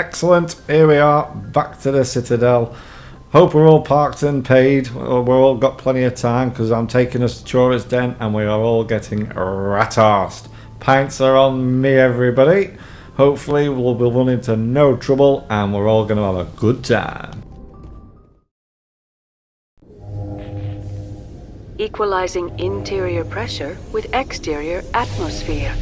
Excellent. Here we are, back to the Citadel. Hope we're all parked and paid. We're all got plenty of time because I'm taking us to Chora's Den and we are all getting rat-arsed. Pints are on me, everybody. Hopefully we'll be running into no trouble and we're all going to have a good time. Equalizing interior pressure with exterior atmosphere.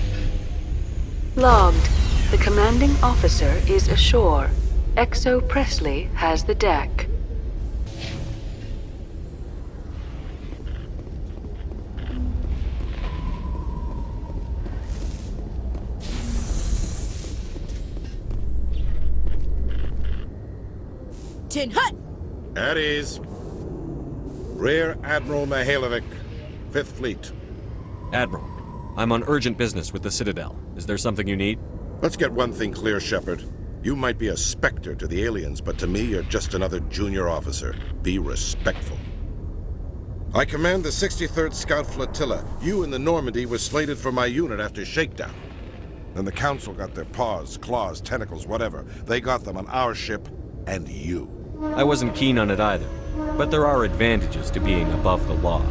Logged. The commanding officer is ashore. Exo Presley has the deck. Tin Hut! At ease. Rear Admiral Mihailovic, 5th Fleet. Admiral, I'm on urgent business with the Citadel. Is there something you need? Let's get one thing clear, Shepard. You might be a specter to the aliens, but to me, you're just another junior officer. Be respectful. I command the 63rd Scout Flotilla. You and the Normandy were slated for my unit after shakedown. Then the Council got their paws, claws, tentacles, whatever. They got them on our ship, and you. I wasn't keen on it either, but there are advantages to being above the law.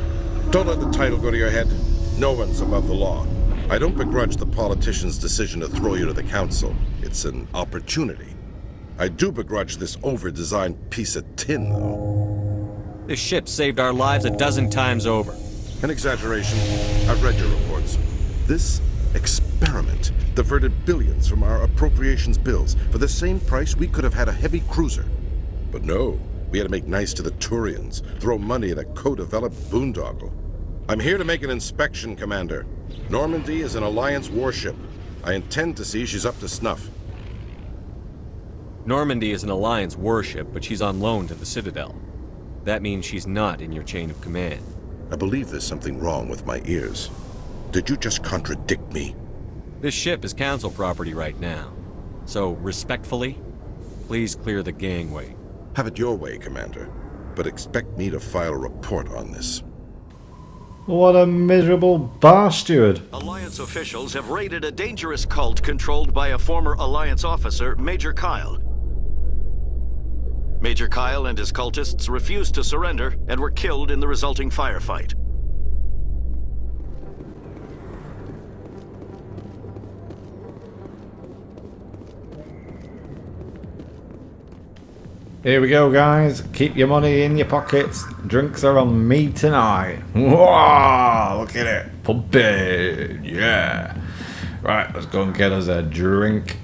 Don't let the title go to your head. No one's above the law. I don't begrudge the politician's decision to throw you to the Council. It's an opportunity. I do begrudge this over-designed piece of tin, though. This ship saved our lives a dozen times over. An exaggeration. I've read your reports. This experiment diverted billions from our appropriations bills. For the same price, we could have had a heavy cruiser. But no, we had to make nice to the Turians, throw money at a co-developed boondoggle. I'm here to make an inspection, Commander. Normandy is an Alliance warship. I intend to see she's up to snuff. Normandy is an Alliance warship, but she's on loan to the Citadel. That means she's not in your chain of command. I believe there's something wrong with my ears. Did you just contradict me? This ship is Council property right now. So, respectfully, please clear the gangway. Have it your way, Commander. But expect me to file a report on this. What a miserable bar steward. Alliance officials have raided a dangerous cult controlled by a former Alliance officer, Major Kyle. Major Kyle and his cultists refused to surrender and were killed in the resulting firefight. Here we go, guys. Keep your money in your pockets. Drinks are on me tonight. Whoa, look at it. Pumping. Yeah. Right, let's go and get us a drink.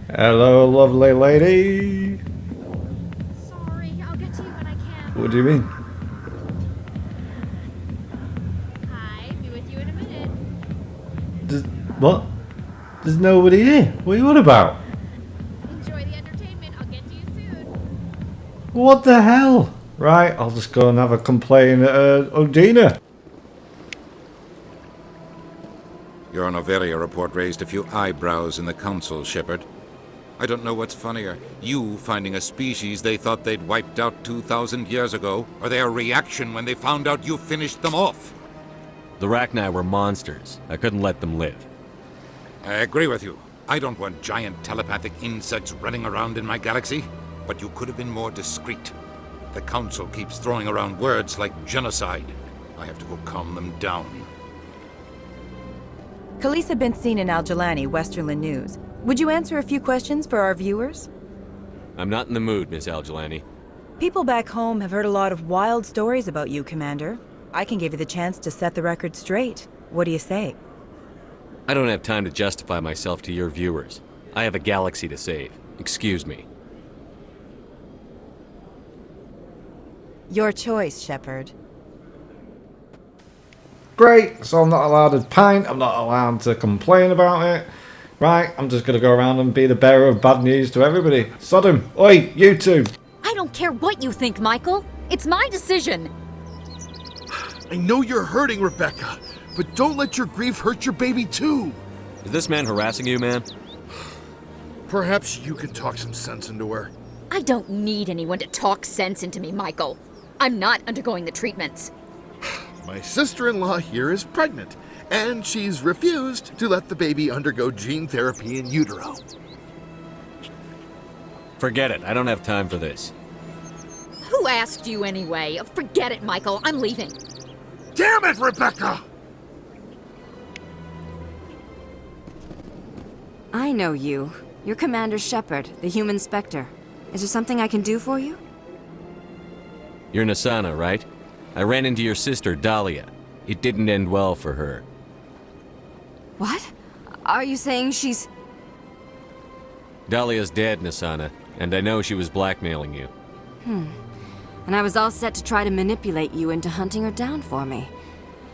Hello, lovely lady. Sorry, I'll get to you when I can. What do you mean? Hi, be with you in a minute. What? There's nobody here. What are you on about? Enjoy the entertainment. I'll get to you soon. What the hell? Right, I'll just go and have a complaint at Odina. Your Noveria report raised a few eyebrows in the Council, Shepard. I don't know what's funnier, you finding a species they thought they'd wiped out 2,000 years ago, or their reaction when they found out you finished them off. The Rachni were monsters. I couldn't let them live. I agree with you. I don't want giant telepathic insects running around in my galaxy, but you could have been more discreet. The Council keeps throwing around words like genocide. I have to go calm them down. Khaleesa been seen in Al-Jalani, Westerland News. Would you answer a few questions for our viewers? I'm not in the mood, Miss Al-Jalani. People back home have heard a lot of wild stories about you, Commander. I can give you the chance to set the record straight. What do you say? I don't have time to justify myself to your viewers. I have a galaxy to save. Excuse me. Your choice, Shepard. Great, so I'm not allowed to pint, I'm not allowed to complain about it. Right, I'm just going to go around and be the bearer of bad news to everybody. Sodom, oi, you two. I don't care what you think, Michael. It's my decision. I know you're hurting, Rebecca, but don't let your grief hurt your baby too. Is this man harassing you, man? Perhaps you can talk some sense into her. I don't need anyone to talk sense into me, Michael. I'm not undergoing the treatments. My sister-in-law here is pregnant, and she's refused to let the baby undergo gene therapy in utero. Forget it. I don't have time for this. Who asked you anyway? Forget it, Michael. I'm leaving. Damn it, Rebecca! I know you. You're Commander Shepard, the human Spectre. Is there something I can do for you? You're Nasana, right? I ran into your sister, Dahlia. It didn't end well for her. What? Are you saying she's... Dahlia's dead, Nasana, and I know she was blackmailing you. And I was all set to try to manipulate you into hunting her down for me.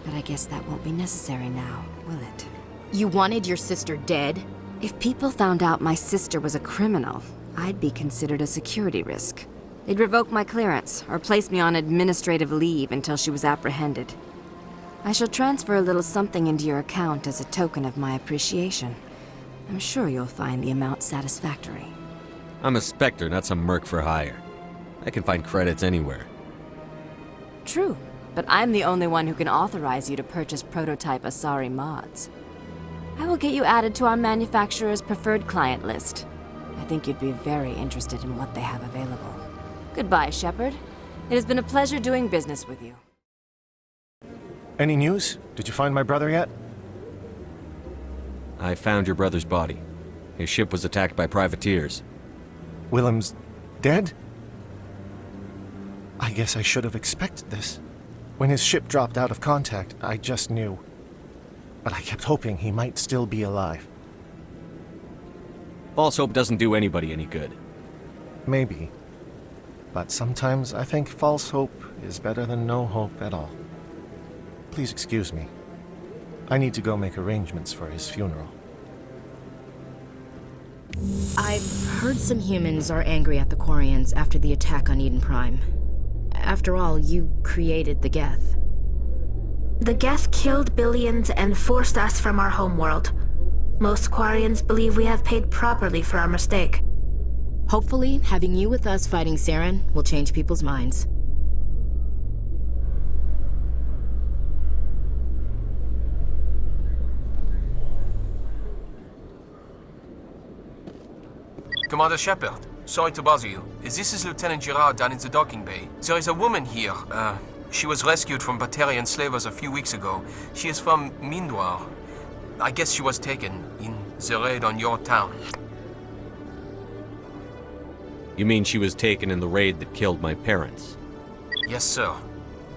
But I guess that won't be necessary now, will it? You wanted your sister dead? If people found out my sister was a criminal, I'd be considered a security risk. They'd revoke my clearance, or place me on administrative leave until she was apprehended. I shall transfer a little something into your account as a token of my appreciation. I'm sure you'll find the amount satisfactory. I'm a Spectre, not some merc for hire. I can find credits anywhere. True, but I'm the only one who can authorize you to purchase prototype Asari mods. I will get you added to our manufacturer's preferred client list. I think you'd be very interested in what they have available. Goodbye, Shepard. It has been a pleasure doing business with you. Any news? Did you find my brother yet? I found your brother's body. His ship was attacked by privateers. Willem's dead? I guess I should have expected this. When his ship dropped out of contact, I just knew. But I kept hoping he might still be alive. False hope doesn't do anybody any good. Maybe. But sometimes I think false hope is better than no hope at all. Please excuse me. I need to go make arrangements for his funeral. I've heard some humans are angry at the Quarians after the attack on Eden Prime. After all, you created the Geth. The Geth killed billions and forced us from our homeworld. Most Quarians believe we have paid properly for our mistake. Hopefully, having you with us fighting Saren will change people's minds. Commander Shepard, sorry to bother you. This is Lieutenant Girard down in the docking bay. There is a woman here. She was rescued from Batarian slavers a few weeks ago. She is from Mindwar. I guess she was taken in the raid on your town. You mean she was taken in the raid that killed my parents? Yes, sir.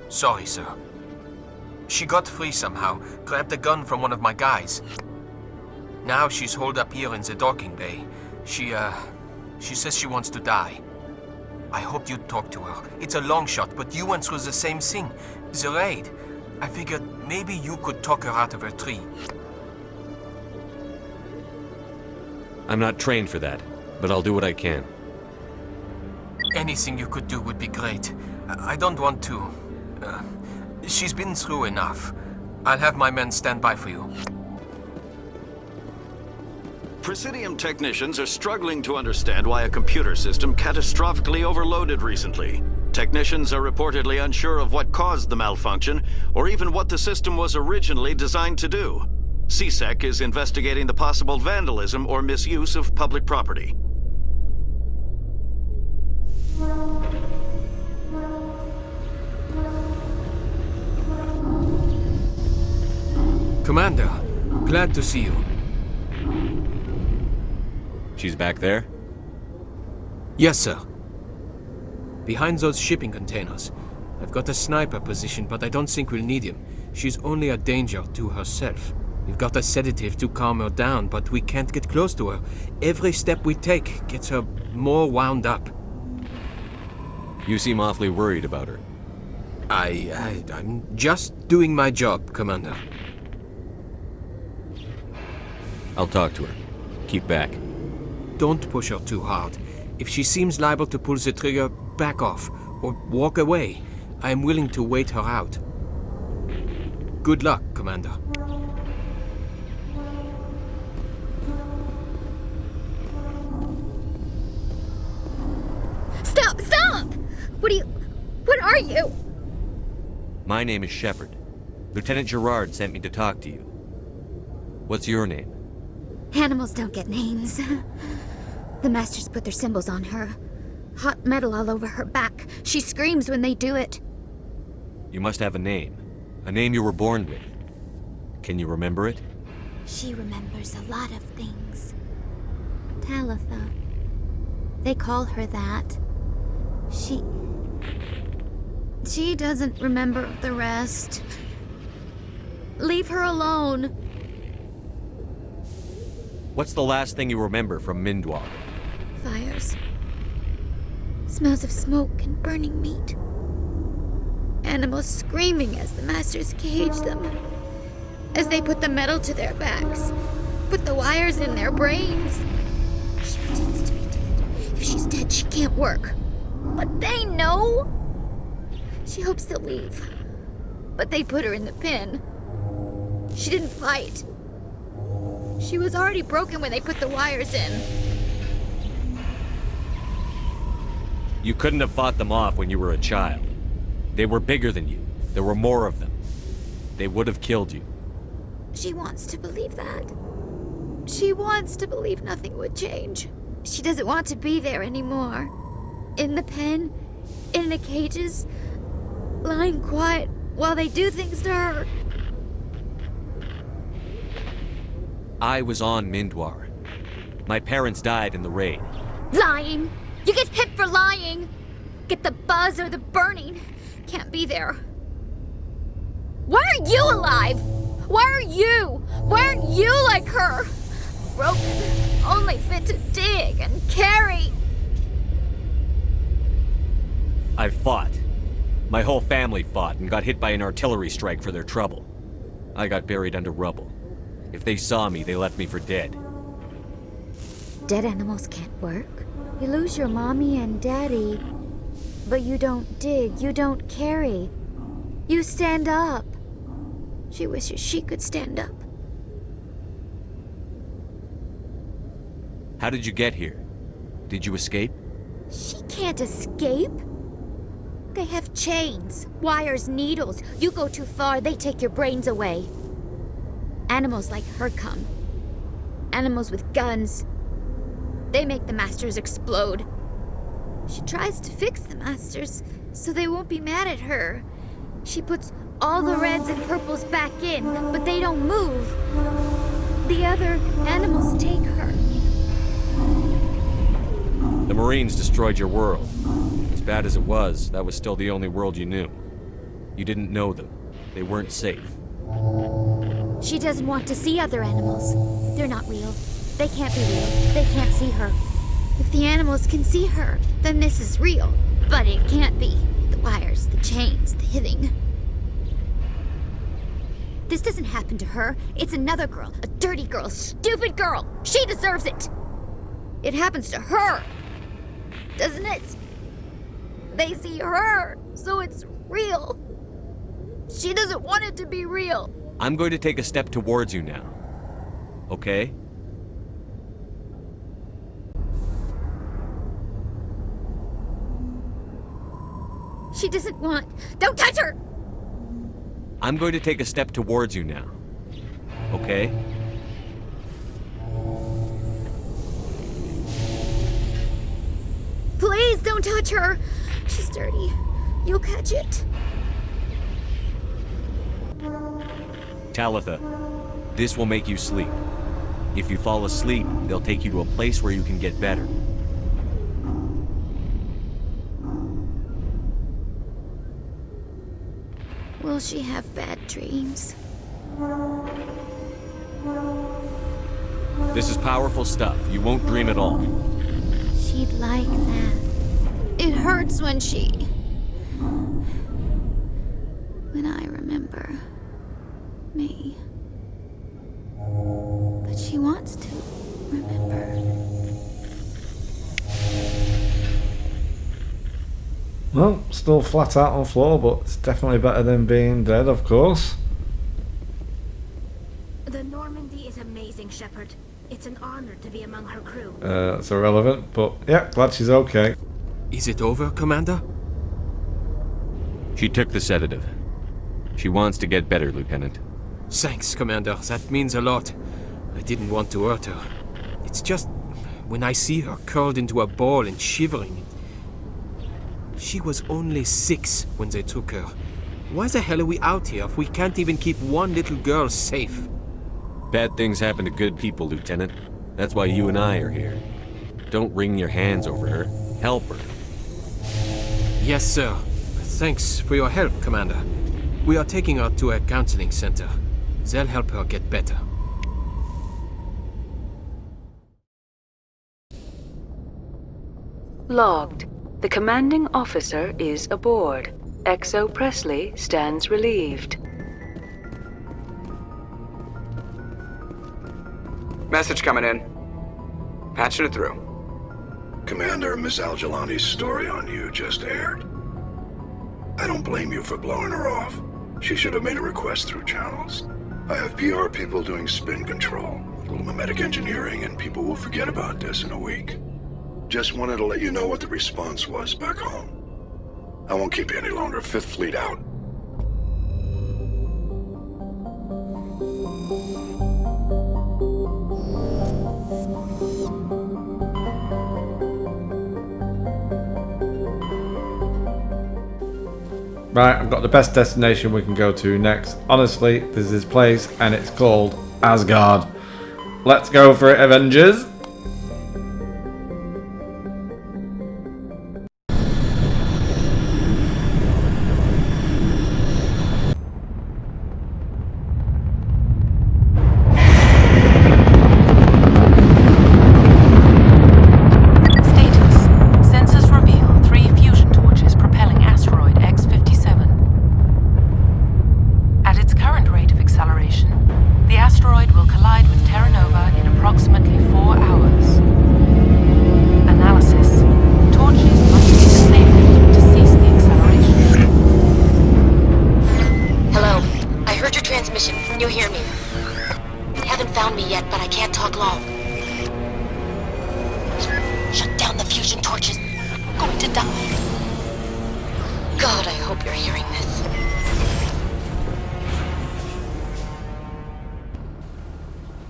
Sorry, sir. She got free somehow, grabbed a gun from one of my guys. Now she's holed up here in the docking bay. She says she wants to die. I hope you'd talk to her. It's a long shot, but you went through the same thing. The raid. I figured maybe you could talk her out of her tree. I'm not trained for that, but I'll do what I can. Anything you could do would be great. I don't want to... she's been through enough. I'll have my men stand by for you. Presidium technicians are struggling to understand why a computer system catastrophically overloaded recently. Technicians are reportedly unsure of what caused the malfunction, or even what the system was originally designed to do. CSEC is investigating the possible vandalism or misuse of public property. Commander, glad to see you. She's back there? Yes, sir. Behind those shipping containers. I've got a sniper position, but I don't think we'll need him. She's only a danger to herself. We've got a sedative to calm her down, but we can't get close to her. Every step we take gets her more wound up. You seem awfully worried about her. I'm just doing my job, Commander. I'll talk to her. Keep back. Don't push her too hard. If she seems liable to pull the trigger, back off, or walk away. I am willing to wait her out. Good luck, Commander. Stop! Stop! What are you? My name is Shepard. Lieutenant Girard sent me to talk to you. What's your name? Animals don't get names. The Masters put their symbols on her. Hot metal all over her back. She screams when they do it. You must have a name. A name you were born with. Can you remember it? She remembers a lot of things. Talitha. They call her that. She doesn't remember the rest. Leave her alone. What's the last thing you remember from Mindwar? Fires. Smells of smoke and burning meat. Animals screaming as the Masters cage them. As they put the metal to their backs. Put the wires in their brains. She pretends to be dead. If she's dead, she can't work. But they know! She hopes they'll leave. But they put her in the pen. She didn't fight. She was already broken when they put the wires in. You couldn't have fought them off when you were a child. They were bigger than you. There were more of them. They would have killed you. She wants to believe that. She wants to believe nothing would change. She doesn't want to be there anymore. In the pen, in the cages, lying quiet while they do things to her. I was on Mindwar. My parents died in the raid. Lying! You get hit for lying! Get the buzz or the burning. Can't be there. Why are you alive? Why are you? Why aren't you like her? Broken, only fit to dig and carry. I fought. My whole family fought and got hit by an artillery strike for their trouble. I got buried under rubble. If they saw me, they left me for dead. Dead animals can't work. You lose your mommy and daddy. But you don't dig, you don't carry. You stand up. She wishes she could stand up. How did you get here? Did you escape? She can't escape. They have chains, wires, needles. You go too far, they take your brains away. Animals like her come. Animals with guns. They make the Masters explode. She tries to fix the Masters so they won't be mad at her. She puts all the reds and purples back in, but they don't move. The other animals take her. The Marines destroyed your world. As bad as it was, that was still the only world you knew. You didn't know them. They weren't safe. She doesn't want to see other animals. They're not real. They can't be real. They can't see her. If the animals can see her, then this is real. But it can't be. The wires, the chains, the hitting. This doesn't happen to her. It's another girl. A dirty girl. Stupid girl. She deserves it. It happens to her. Doesn't it? They see her, so it's real. She doesn't want it to be real. I'm going to take a step towards you now. Okay? She doesn't want... Don't touch her! I'm going to take a step towards you now. Okay? Please don't touch her! She's dirty. You'll catch it. Talitha, this will make you sleep. If you fall asleep, they'll take you to a place where you can get better. Will she have bad dreams? This is powerful stuff. You won't dream at all. She'd like that. It hurts when I remember me. But she wants to remember. Well, still flat out on the floor, but it's definitely better than being dead, of course. The Normandy is amazing, Shepard. It's an honor to be among her crew. It's irrelevant, but yeah, glad she's okay. Is it over, Commander? She took the sedative. She wants to get better, Lieutenant. Thanks, Commander. That means a lot. I didn't want to hurt her. It's just... when I see her curled into a ball and shivering. She was only 6 when they took her. Why the hell are we out here if we can't even keep one little girl safe? Bad things happen to good people, Lieutenant. That's why you and I are here. Don't wring your hands over her. Help her. Yes, sir. Thanks for your help, Commander. We are taking her to a counseling center. They'll help her get better. Logged. The commanding officer is aboard. XO Presley stands relieved. Message coming in. Patching it through. Commander, Miss Al-Jalani's story on you just aired. I don't blame you for blowing her off. She should have made a request through channels. I have PR people doing spin control, a little mimetic engineering, and people will forget about this in a week. Just wanted to let you know what the response was back home. I won't keep you any longer. Fifth Fleet out. Right, I've got the best destination we can go to next. Honestly, there's this place and it's called Asgard. Let's go for it, Avengers!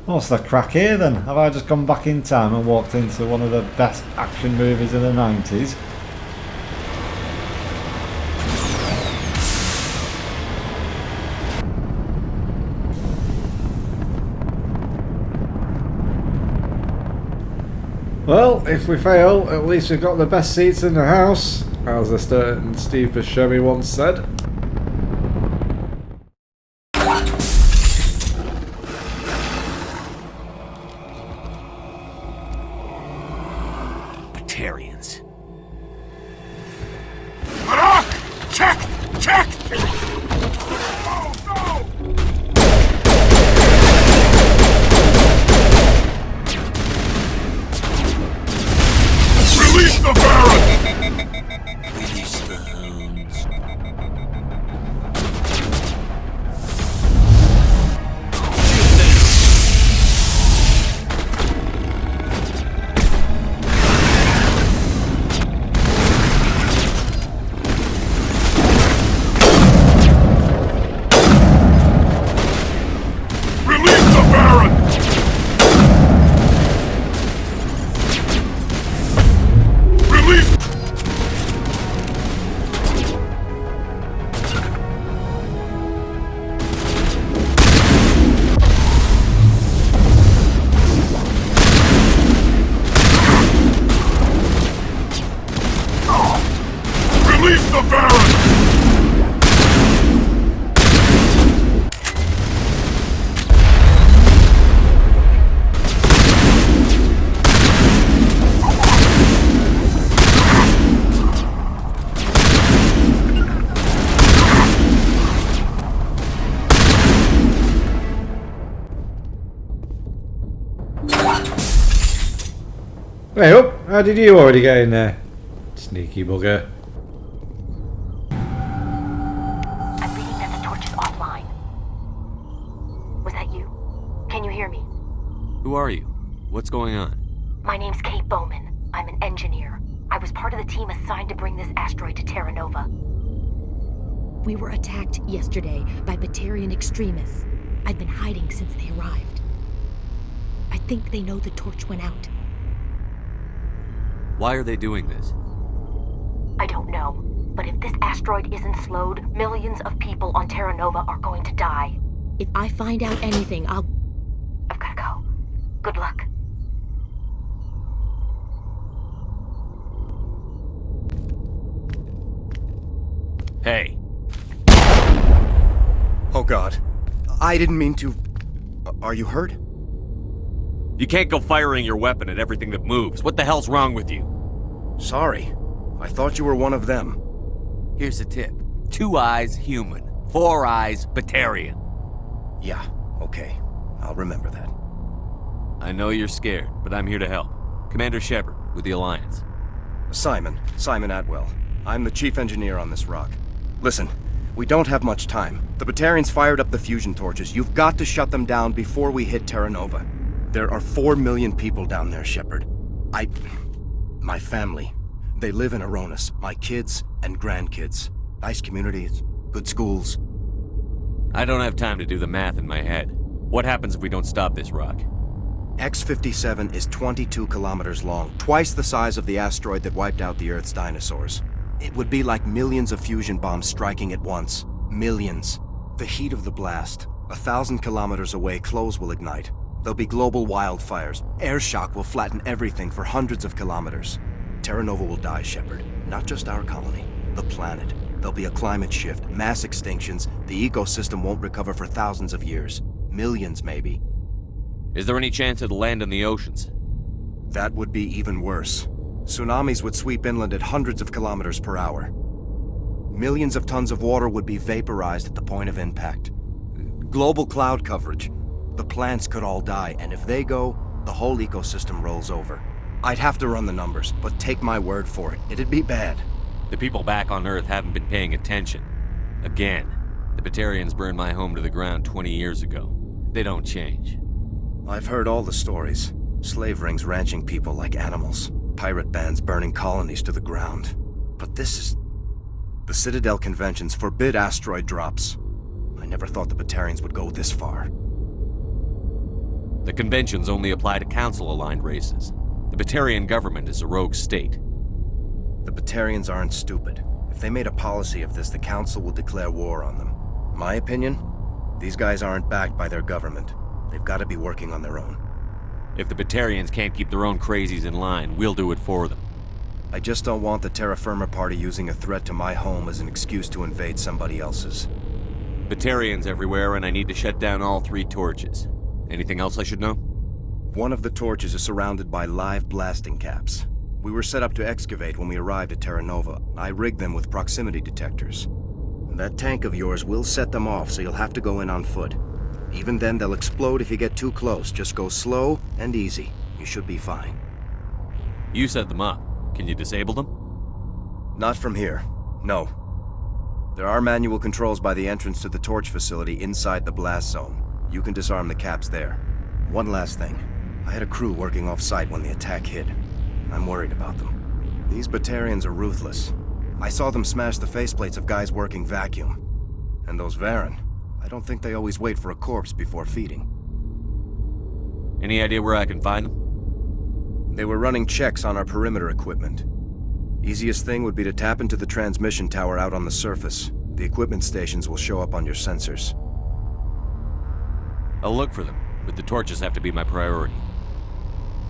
What's the crack here then? Have I just gone back in time and walked into one of the best action movies of the 90s? Well, if we fail, at least we've got the best seats in the house, as a certain Steve Buscemi once said. Hey up, how did you already get in there? Sneaky bugger. I'm reading that the torch is offline. Was that you? Can you hear me? Who are you? What's going on? My name's Kate Bowman. I'm an engineer. I was part of the team assigned to bring this asteroid to Terra Nova. We were attacked yesterday by Batarian extremists. I've been hiding since they arrived. I think they know the torch went out. Why are they doing this? I don't know, but if this asteroid isn't slowed, millions of people on Terra Nova are going to die. If I find out anything, I've gotta go. Good luck. Hey. Oh God. I didn't mean to... Are you hurt? You can't go firing your weapon at everything that moves. What the hell's wrong with you? Sorry. I thought you were one of them. Here's a tip. 2 eyes, human. 4 eyes, Batarian. Yeah, okay. I'll remember that. I know you're scared, but I'm here to help. Commander Shepard, with the Alliance. Simon Atwell. I'm the chief engineer on this rock. Listen, we don't have much time. The Batarians fired up the fusion torches. You've got to shut them down before we hit Terra Nova. There are 4 million people down there, Shepard. My family. They live in Aronis. My kids and grandkids. Nice communities, good schools. I don't have time to do the math in my head. What happens if we don't stop this rock? X-57 is 22 kilometers long, twice the size of the asteroid that wiped out the Earth's dinosaurs. It would be like millions of fusion bombs striking at once. Millions. The heat of the blast. 1,000 kilometers away, clothes will ignite. There'll be global wildfires. Air shock will flatten everything for hundreds of kilometers. Terra Nova will die, Shepard. Not just our colony. The planet. There'll be a climate shift, mass extinctions. The ecosystem won't recover for thousands of years. Millions, maybe. Is there any chance it'll land in the oceans? That would be even worse. Tsunamis would sweep inland at hundreds of kilometers per hour. Millions of tons of water would be vaporized at the point of impact. Global cloud coverage. The plants could all die, and if they go, the whole ecosystem rolls over. I'd have to run the numbers, but take my word for it, it'd be bad. The people back on Earth haven't been paying attention. Again, the Batarians burned my home to the ground 20 years ago. They don't change. I've heard all the stories. Slave rings ranching people like animals. Pirate bands burning colonies to the ground. But this is... The Citadel conventions forbid asteroid drops. I never thought the Batarians would go this far. The conventions only apply to Council-aligned races. The Batarian government is a rogue state. The Batarians aren't stupid. If they made a policy of this, the Council will declare war on them. My opinion? These guys aren't backed by their government. They've got to be working on their own. If the Batarians can't keep their own crazies in line, we'll do it for them. I just don't want the Terra Firma Party using a threat to my home as an excuse to invade somebody else's. Batarians everywhere, and I need to shut down all 3 torches. Anything else I should know? One of the torches is surrounded by live blasting caps. We were set up to excavate when we arrived at Terra Nova. I rigged them with proximity detectors. That tank of yours will set them off, so you'll have to go in on foot. Even then, they'll explode if you get too close. Just go slow and easy. You should be fine. You set them up. Can you disable them? Not from here. No. There are manual controls by the entrance to the torch facility inside the blast zone. You can disarm the caps there. One last thing. I had a crew working off-site when the attack hit. I'm worried about them. These Batarians are ruthless. I saw them smash the faceplates of guys working vacuum. And those Varen, I don't think they always wait for a corpse before feeding. Any idea where I can find them? They were running checks on our perimeter equipment. Easiest thing would be to tap into the transmission tower out on the surface. The equipment stations will show up on your sensors. I'll look for them, but the torches have to be my priority.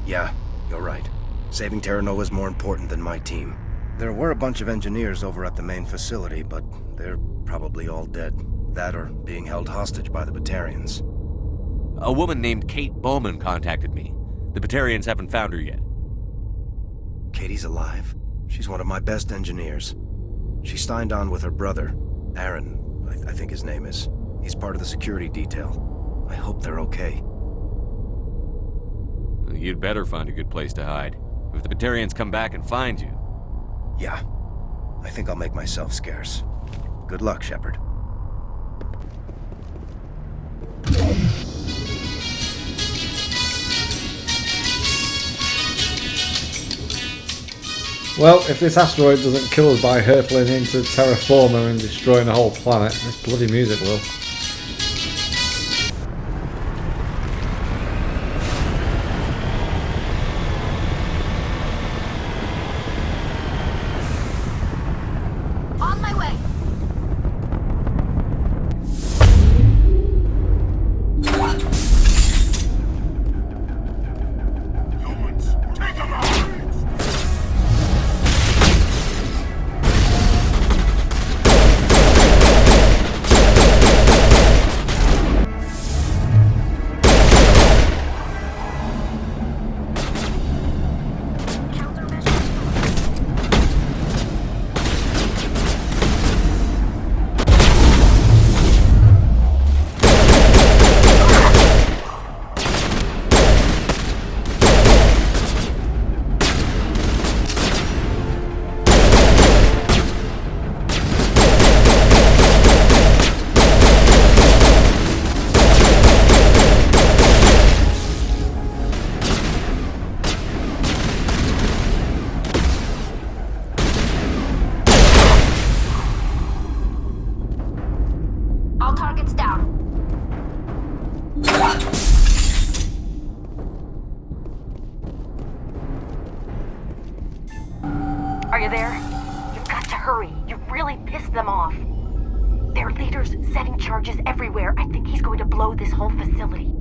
Yeah, you're right. Saving Terra Nova is more important than my team. There were a bunch of engineers over at the main facility, but they're probably all dead. That or being held hostage by the Batarians. A woman named Kate Bowman contacted me. The Batarians haven't found her yet. Katie's alive. She's one of my best engineers. She signed on with her brother, Aaron, I think his name is. He's part of the security detail. I hope they're okay. You'd better find a good place to hide. If the Batarians come back and find you... Yeah. I think I'll make myself scarce. Good luck, Shepard. Well, if this asteroid doesn't kill us by hurtling into terra firma and destroying the whole planet, this bloody music will. Are you there? You've got to hurry. You've really pissed them off. Their leader's setting charges everywhere. I think he's going to blow this whole facility.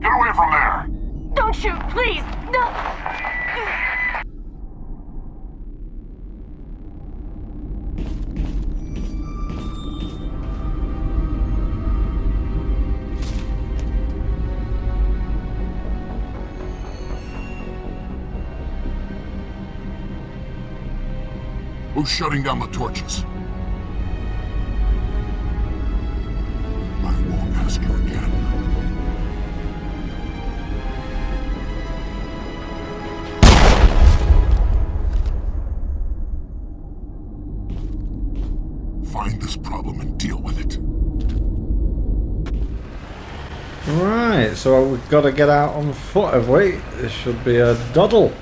Get away from there! Don't shoot, please! No! Who's shutting down the torches? I won't ask you again. Find this problem and deal with it. Right, so we've got to get out on foot, have we? This should be a doddle.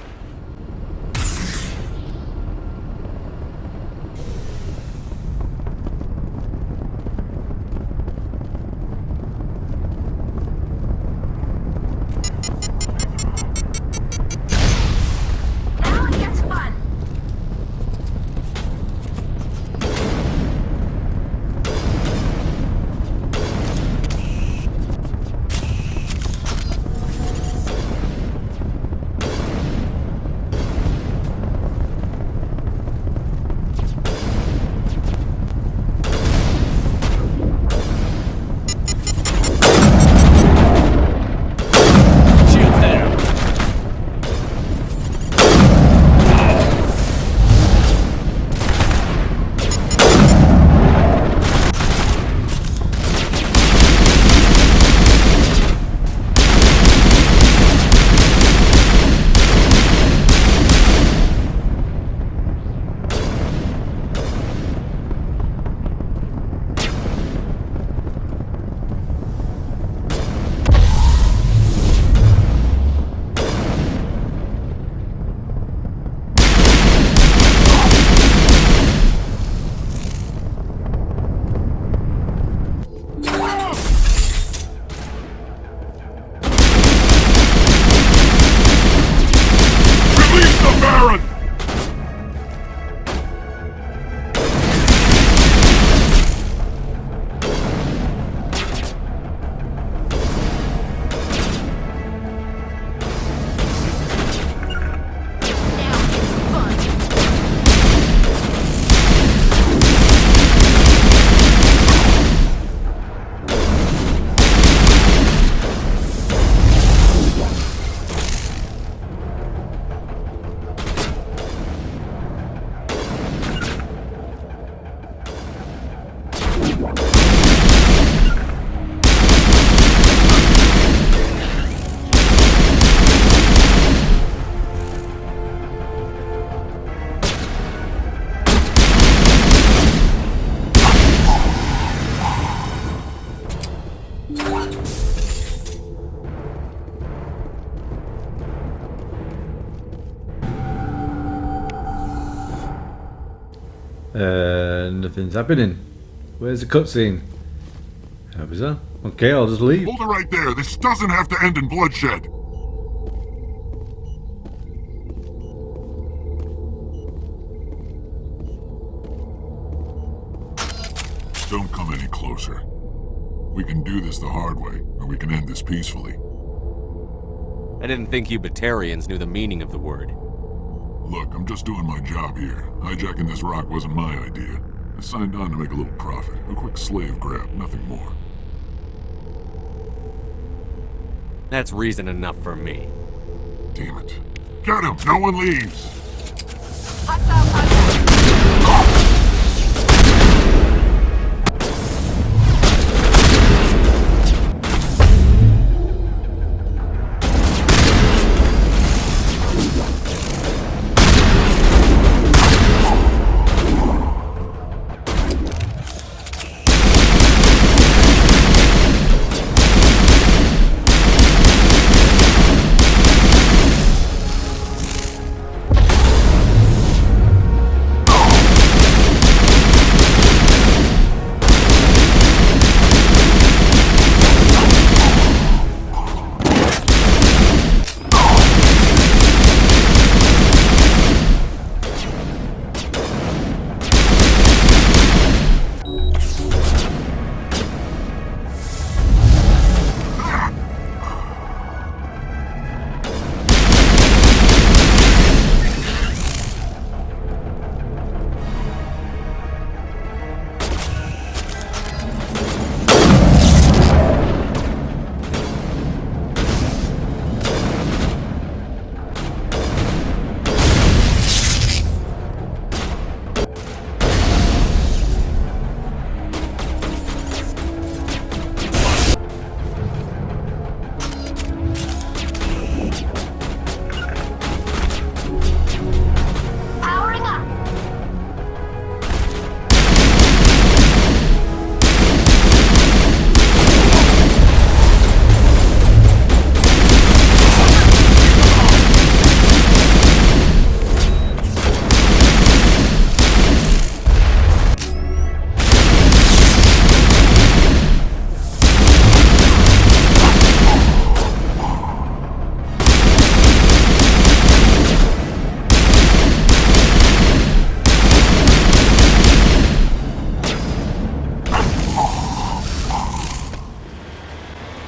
Nothing's happening. Where's the cutscene? Okay, I'll just leave. Hold it right there. This doesn't have to end in bloodshed. Don't come any closer. We can do this the hard way, or we can end this peacefully. I didn't think you Batarians knew the meaning of the word. Look, I'm just doing my job here. Hijacking this rock wasn't my idea. I signed on to make a little profit. A quick slave grab, nothing more. That's reason enough for me. Damn it. Get him! No one leaves!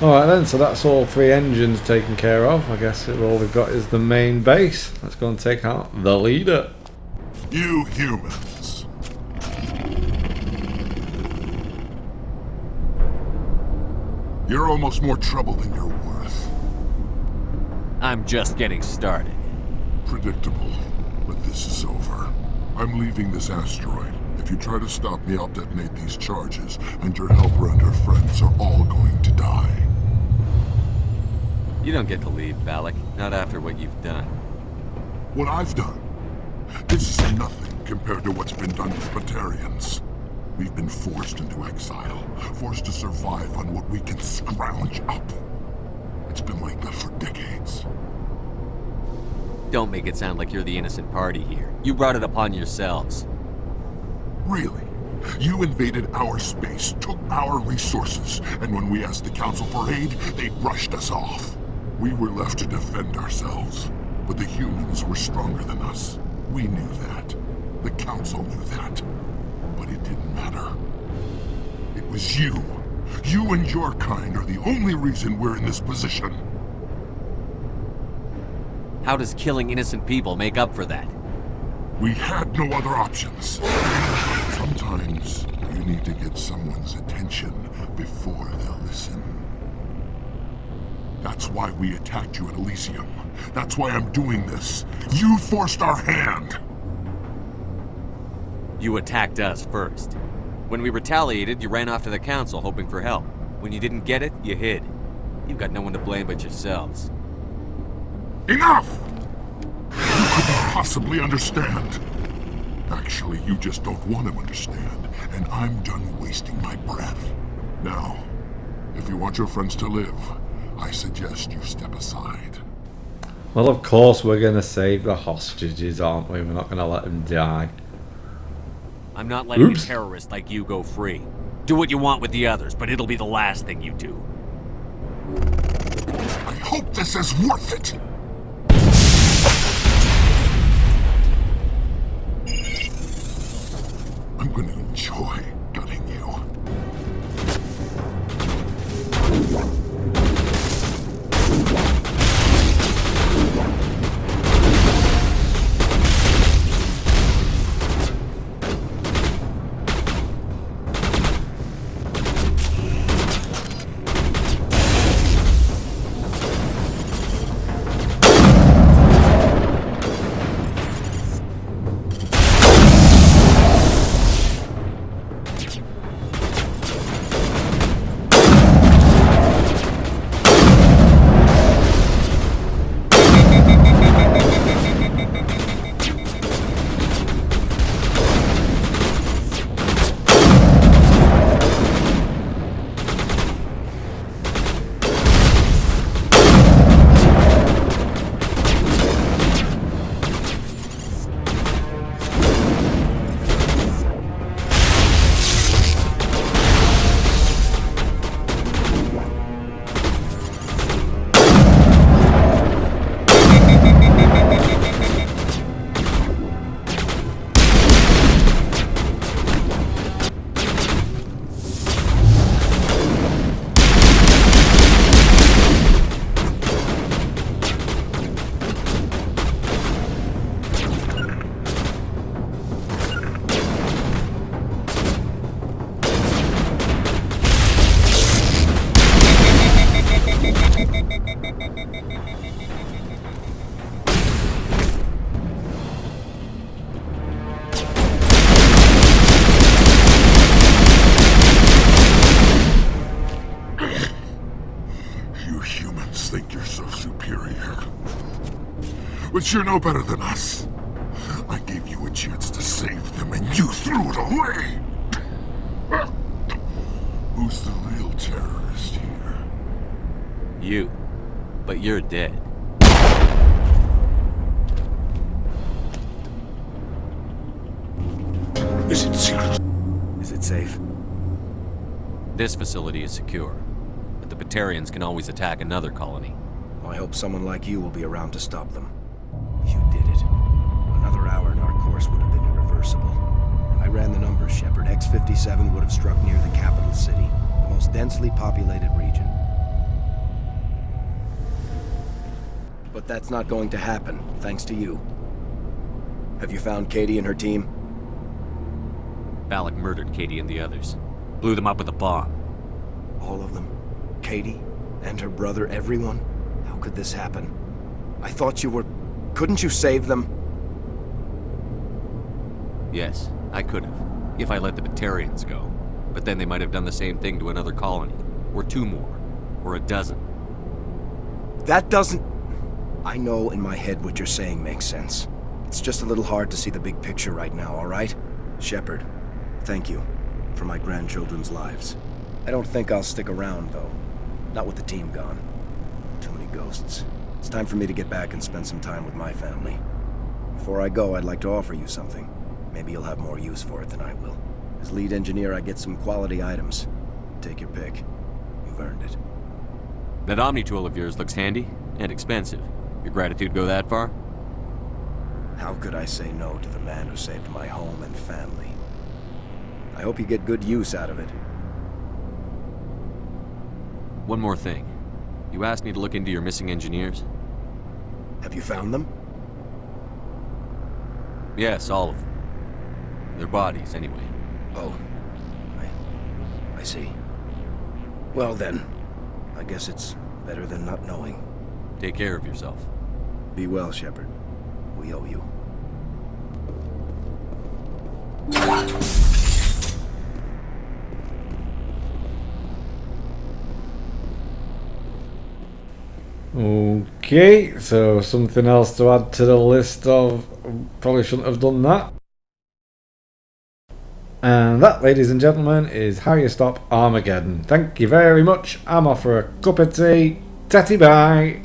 Alright then, so that's all 3 engines taken care of. I guess all we've got is the main base. Let's go and take out the leader. You humans. You're almost more trouble than you're worth. I'm just getting started. Predictable, but this is over. I'm leaving this asteroid. If you try to stop me, I'll detonate these charges, and your helper and her friends are all going to die. You don't get to leave, Valak. Not after what you've done. What I've done? This is nothing compared to what's been done to Batarians. We've been forced into exile, forced to survive on what we can scrounge up. It's been like that for decades. Don't make it sound like you're the innocent party here. You brought it upon yourselves. Really? You invaded our space, took our resources, and when we asked the Council for aid, they brushed us off. We were left to defend ourselves, but the humans were stronger than us. We knew that. The Council knew that. But it didn't matter. It was you. You and your kind are the only reason we're in this position. How does killing innocent people make up for that? We had no other options. Sometimes you need to get someone's attention before they'll listen. That's why we attacked you at Elysium. That's why I'm doing this. You forced our hand. You attacked us first. When we retaliated, you ran off to the Council hoping for help. When you didn't get it, you hid. You've got no one to blame but yourselves. Enough! You couldn't possibly understand. Actually, you just don't want to understand, and I'm done wasting my breath. Now, if you want your friends to live, I suggest you step aside. Well, of course we're going to save the hostages, aren't we? We're not going to let them die. I'm not letting a terrorist like you go free. Do what you want with the others, but it'll be the last thing you do. I hope this is worth it! I'm going to enjoy gutting you. But you're no better than us. I gave you a chance to save them, and you threw it away! Who's the real terrorist here? You. But you're dead. Is it secret? Is it safe? This facility is secure, but the Batarians can always attack another colony. I hope someone like you will be around to stop them. You did it. Another hour and our course would have been irreversible. I ran the numbers, Shepard. X-57 would have struck near the capital city, the most densely populated region. But that's not going to happen, thanks to you. Have you found Katie and her team? Balak murdered Katie and the others. Blew them up with a bomb. All of them? Katie? And her brother, everyone? How could this happen? I thought you were... Couldn't you save them? Yes, I could have. If I let the Batarians go. But then they might have done the same thing to another colony. Or 2 more. Or a dozen. That doesn't... I know in my head what you're saying makes sense. It's just a little hard to see the big picture right now, alright? Shepard, thank you for my grandchildren's lives. I don't think I'll stick around, though. Not with the team gone. Too many ghosts. It's time for me to get back and spend some time with my family. Before I go, I'd like to offer you something. Maybe you'll have more use for it than I will. As lead engineer, I get some quality items. Take your pick. You've earned it. That Omni-tool of yours looks handy and expensive. Your gratitude go that far? How could I say no to the man who saved my home and family? I hope you get good use out of it. One more thing. You asked me to look into your missing engineers? Have you found them? Yes, all of them. Their bodies, anyway. Oh. I see. Well then, I guess it's better than not knowing. Take care of yourself. Be well, Shepard. We owe you. Okay, so something else to add to the list of probably shouldn't have done that. And that, ladies and gentlemen, is how you stop Armageddon. Thank you very much. I'm off for a cup of tea. Tatty bye.